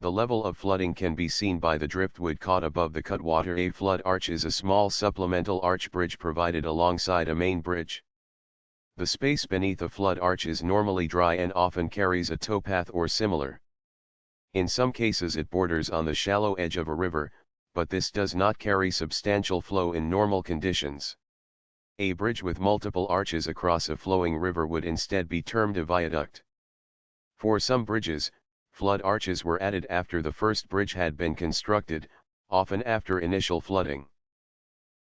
The level of flooding can be seen by the driftwood caught above the cutwater. A flood arch is a small supplemental arch bridge provided alongside a main bridge. The space beneath a flood arch is normally dry and often carries a towpath or similar. In some cases it borders on the shallow edge of a river, but this does not carry substantial flow in normal conditions. A bridge with multiple arches across a flowing river would instead be termed a viaduct. For some bridges, flood arches were added after the first bridge had been constructed, often after initial flooding.